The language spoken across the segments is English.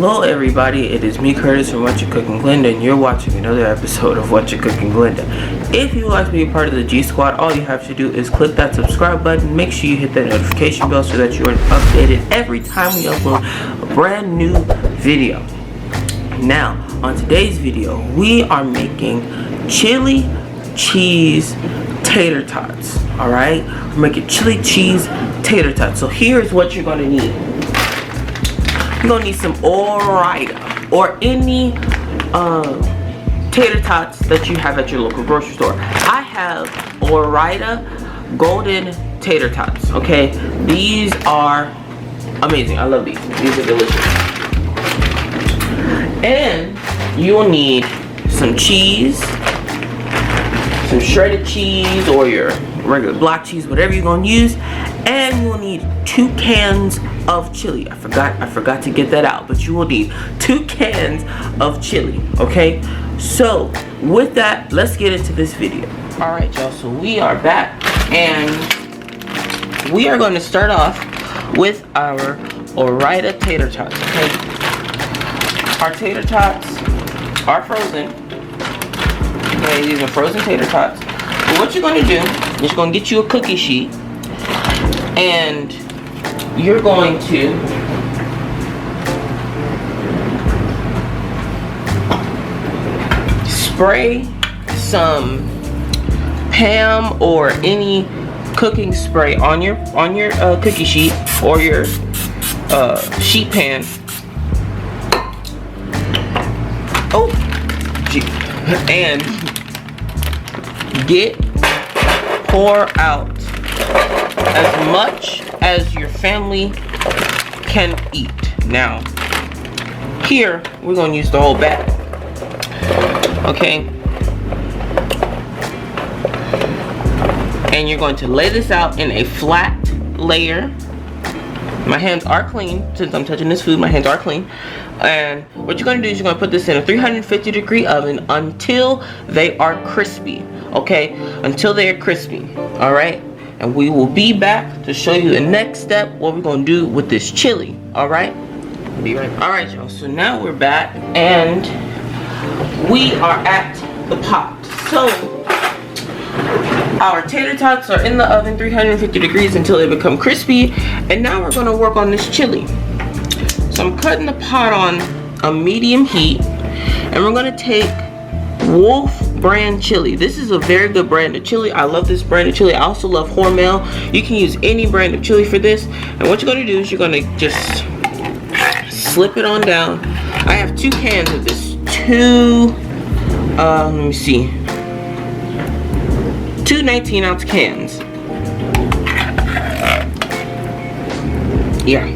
Hello everybody, it is me Curtis from Whatcha Cookin Glenda, and you're watching another episode of Whatcha Cookin Glenda. If you would like to be a part of the G Squad, all you have to do is click that subscribe button. Make sure you hit that notification bell so that you are updated every time we upload a brand new video. Now, on today's video, we are making Chili Cheese Tater Tots. Alright, we're making Chili Cheese Tater Tots. So here's what you're going to need. You're going to need some Ore-Ida or any tater tots that you have at your local grocery store. I have Ore-Ida Golden Tater Tots, okay? These are amazing. I love these. These are delicious. And you'll need some cheese, some shredded cheese or your regular block cheese, whatever you're going to use. And you'll need 2 cans of chili. I forgot to get that out, but you will need 2 cans of chili, okay? So with that, let's get into this video. All right, y'all, so we are back and we are going to start off with our Ore-Ida tater tots, okay? Our tater tots are frozen. Okay, these are frozen tater tots. But what you're going to do is you're going to get you a cookie sheet and you're going to spray some Pam or any cooking spray on your cookie sheet or your sheet pan. Oh, gee. And pour out as much as your family can eat. Now, here we're going to use the whole bag. Okay. And you're going to lay this out in a flat layer. My hands are clean. Since I'm touching this food, my hands are clean. And what you're going to do is you're going to put this in a 350-degree oven until they are crispy. Okay? Until they are crispy. Alright? And we will be back to show you the next step, what we're going to do with this chili. Alright? Be right back. Alright, y'all. So now we're back and we are at the pot. So our tater tots are in the oven 350 degrees until they become crispy. And now we're going to work on this chili. So I'm cutting the pot on a medium heat. And we're going to take Wolf brand chili. This is a very good brand of chili. I love this brand of chili. I also love Hormel. You can use any brand of chili for this. And what you're going to do is you're going to just slip it on down. I have 2 cans of this. Let me see. 2 19-ounce cans. Yeah.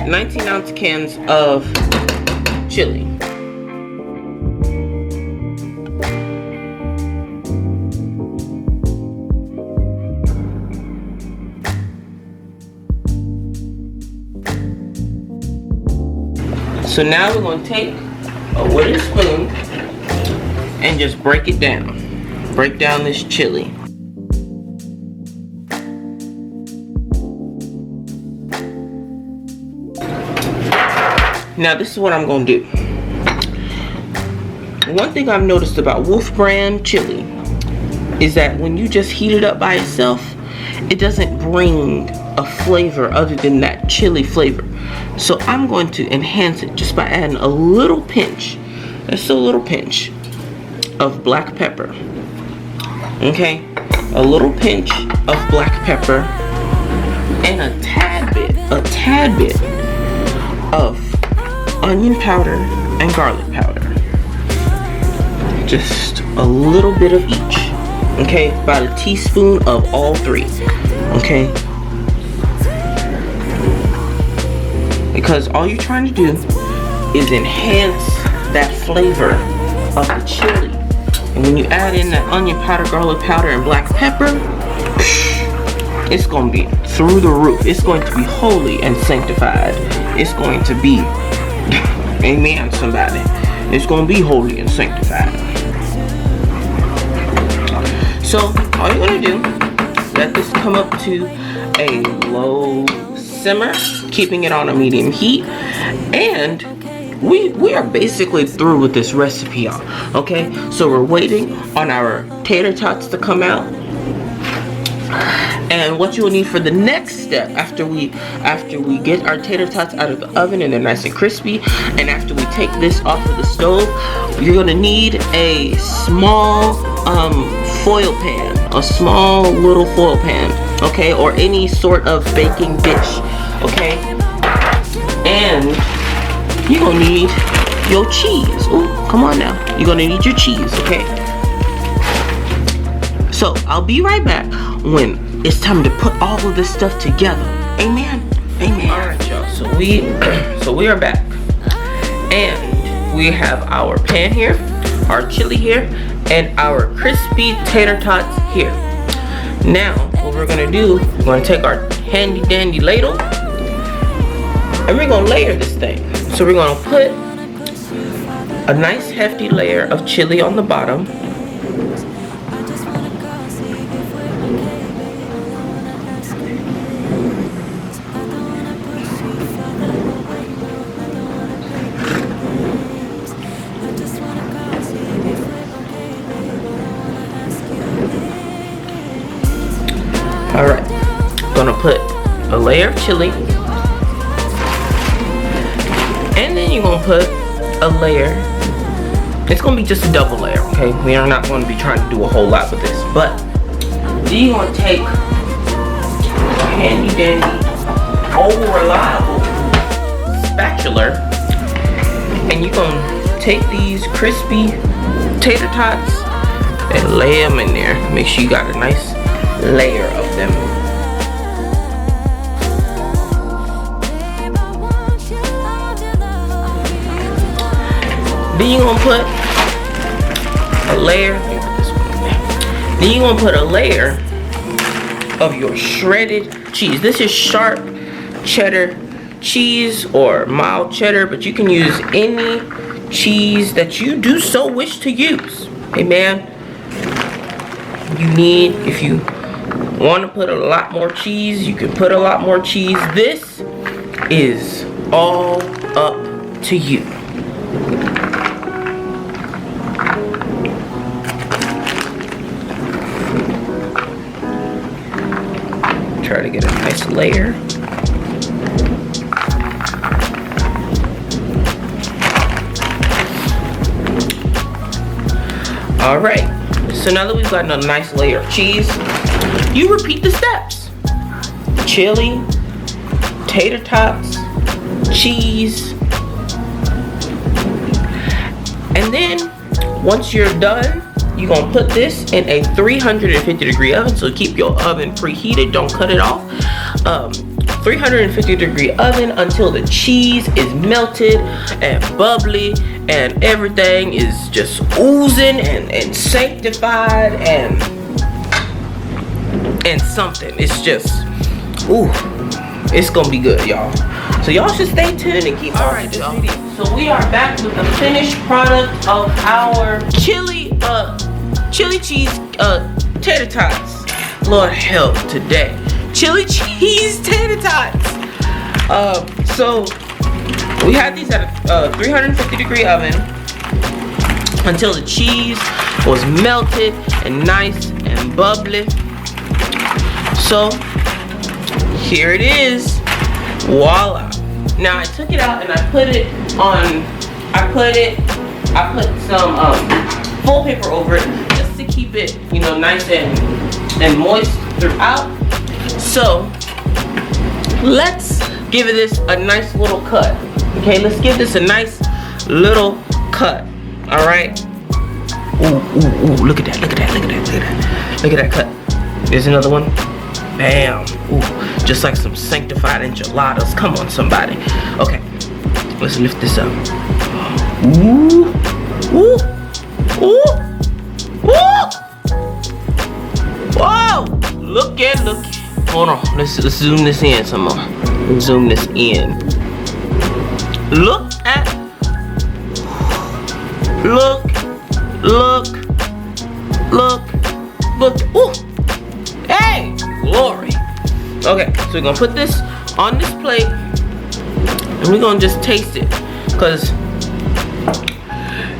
19-ounce cans of chili. So now we're going to take a wooden spoon and just break it down. Break down this chili. Now this is what I'm going to do. One thing I've noticed about Wolf brand chili is that when you just heat it up by itself, it doesn't bring a flavor other than that chili flavor. So I'm going to enhance it just by adding a little pinch, just a little pinch of black pepper. Okay, a little pinch of black pepper and a tad bit of onion powder and garlic powder. Just a little bit of each. Okay, about a teaspoon of all 3. Okay. Because all you're trying to do is enhance that flavor of the chili. And when you add in that onion powder, garlic powder, and black pepper, it's going to be through the roof. It's going to be holy and sanctified. It's going to be, amen, somebody. It's going to be holy and sanctified. So all you're going to do, let this come up to a low simmer, keeping it on a medium heat, and we are basically through with this recipe, y'all. Okay, so we're waiting on our tater tots to come out. And what you will need for the next step after we get our tater tots out of the oven and they're nice and crispy, and after we take this off of the stove, you're gonna need a small foil pan, a small little foil pan, okay, or any sort of baking dish, okay. And you're gonna need your cheese. Ooh, come on now, you're gonna need your cheese, okay. So I'll be right back when it's time to put all of this stuff together. Amen. Amen. All right, y'all. So we are back, and we have our pan here, our chili here, and our crispy tater tots here. Now, what we're gonna do, we're gonna take our handy dandy ladle, and we're gonna layer this thing. So we're gonna put a nice hefty layer of chili on the bottom. Alright, gonna put a layer of chili, and then you're gonna put a layer, it's gonna be just a double layer, okay? We are not gonna be trying to do a whole lot with this, but then you're gonna take a handy dandy, old reliable spatula, and you're gonna take these crispy tater tots and lay them in there. Make sure you got a nice layer of them. Then you're gonna put a layer. Let me put this one in there. Then you're gonna put a layer of your shredded cheese. This is sharp cheddar cheese or mild cheddar, but you can use any cheese that you do so wish to use. Hey man, you need, if you want to put a lot more cheese, you can put a lot more cheese. This is all up to you. Try to get a nice layer. All right, so now that we've gotten a nice layer of cheese, you repeat the steps. Chili, tater tots, cheese. And then once you're done, you're gonna put this in a 350-degree oven. So keep your oven preheated, don't cut it off. 350-degree oven until the cheese is melted and bubbly and everything is just oozing and sanctified and something. It's just, ooh, it's gonna be good, y'all. So y'all should stay tuned and keep watching this video. So we are back with the finished product of our chili cheese tater tots. Lord help today. Chili cheese tater tots. So we had these at a 350-degree oven until the cheese was melted and nice and bubbly. So here it is. Voila. Now I took it out and I put it on, I put some foil paper over it just to keep it, you know, nice and moist throughout. So let's give this a nice little cut. Okay, let's give this a nice little cut. All right. Ooh, ooh, ooh! Look at that! Look at that! Look at that! Look at that! Look at that cut. There's another one. Bam! Ooh, just like some sanctified enchiladas. Come on, somebody. Okay, let's lift this up. Ooh, ooh, ooh, ooh! Whoa! Look at. Hold on. Let's zoom this in some more. Let's zoom this in. Look at. Look. Ooh. Hey, glory. Okay, so we're gonna put this on this plate and we're gonna just taste it, because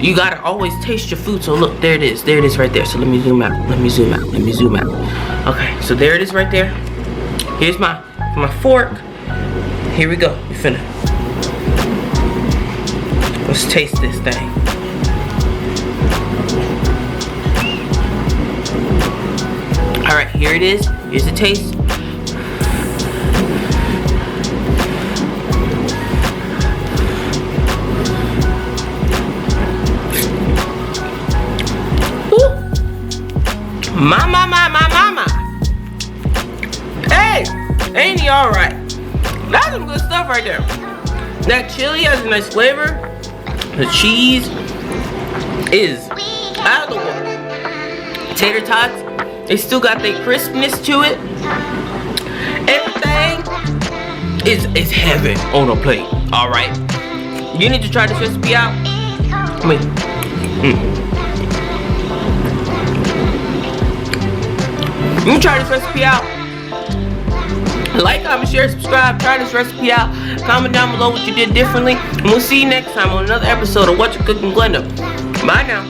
You gotta always taste your food. So look, there it is right there. So let me zoom out. Okay, so there it is right there. Here's my fork. Here we go. We finna. Let's taste this thing. All right, here it is. Here's the taste. My. Hey, ain't he all right? That's some good stuff right there. That chili has a nice flavor. The cheese is out of the water. Tater tots, they still got their crispness to it. Everything is heaven on a plate. All right, you need to try this recipe out. Wait. You try this recipe out. Like, comment, share, subscribe. Try this recipe out. Comment down below what you did differently. And we'll see you next time on another episode of Whatcha Cookin Glenda. Bye now.